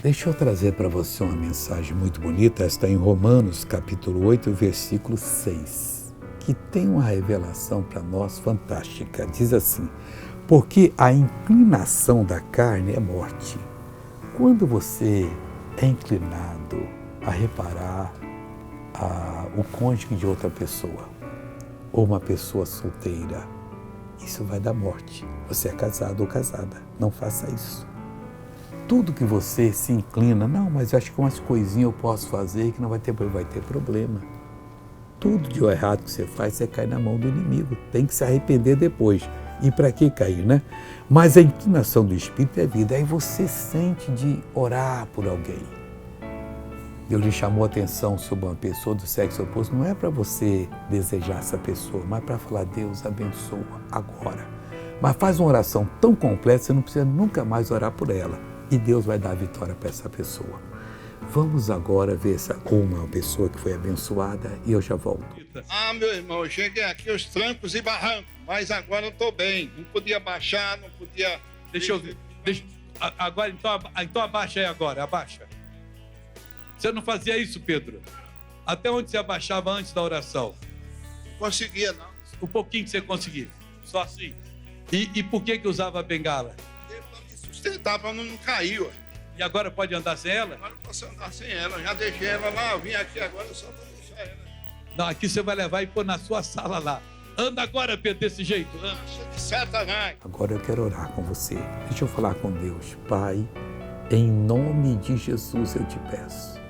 Deixa eu trazer para você uma mensagem muito bonita, esta em Romanos, capítulo 8, versículo 6, que tem uma revelação para nós fantástica. Diz assim: porque a inclinação da carne é morte. Quando você é inclinado a reparar o cônjuge de outra pessoa, ou uma pessoa solteira, isso vai dar morte. Você é casado ou casada, não faça isso. Tudo que você se inclina, não, mas acho que umas coisinhas eu posso fazer que não vai ter problema. Tudo de errado que você faz, você cai na mão do inimigo. Tem que se arrepender depois. E para que cair, né? Mas a inclinação do Espírito é vida. Aí você sente de orar por alguém. Deus lhe chamou a atenção sobre uma pessoa do sexo oposto. Não é para você desejar essa pessoa, mas para falar: Deus abençoa agora. Mas faz uma oração tão completa, você não precisa nunca mais orar por ela. E Deus vai dar a vitória para essa pessoa. Vamos agora ver uma pessoa que foi abençoada e eu já volto. Meu irmão, eu cheguei aqui aos trancos e barrancos, mas agora eu estou bem. Não podia baixar, não podia... Deixa eu ver. Agora, então abaixa aí agora, abaixa. Você não fazia isso, Pedro? Até onde você abaixava antes da oração? Não conseguia, não. O pouquinho que você conseguia, só assim. E por que usava a bengala? Sustentar para não cair, ué. E agora pode andar sem ela? Agora eu posso andar sem ela. Já deixei ela lá, eu vim aqui agora só para deixar ela. Não, aqui você vai levar e pôr na sua sala lá. Anda agora, Pedro, desse jeito. Anda. De Satanás. Agora eu quero orar com você. Deixa eu falar com Deus. Pai, em nome de Jesus eu te peço.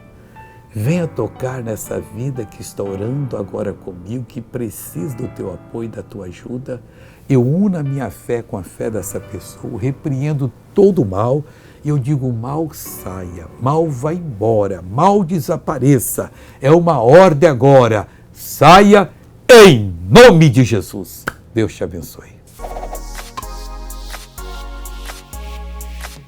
Venha tocar nessa vida que está orando agora comigo, que precisa do teu apoio, da tua ajuda. Eu uno a minha fé com a fé dessa pessoa, repreendo todo o mal e eu digo: mal saia, mal vá embora, mal desapareça. É uma ordem agora. Saia em nome de Jesus. Deus te abençoe.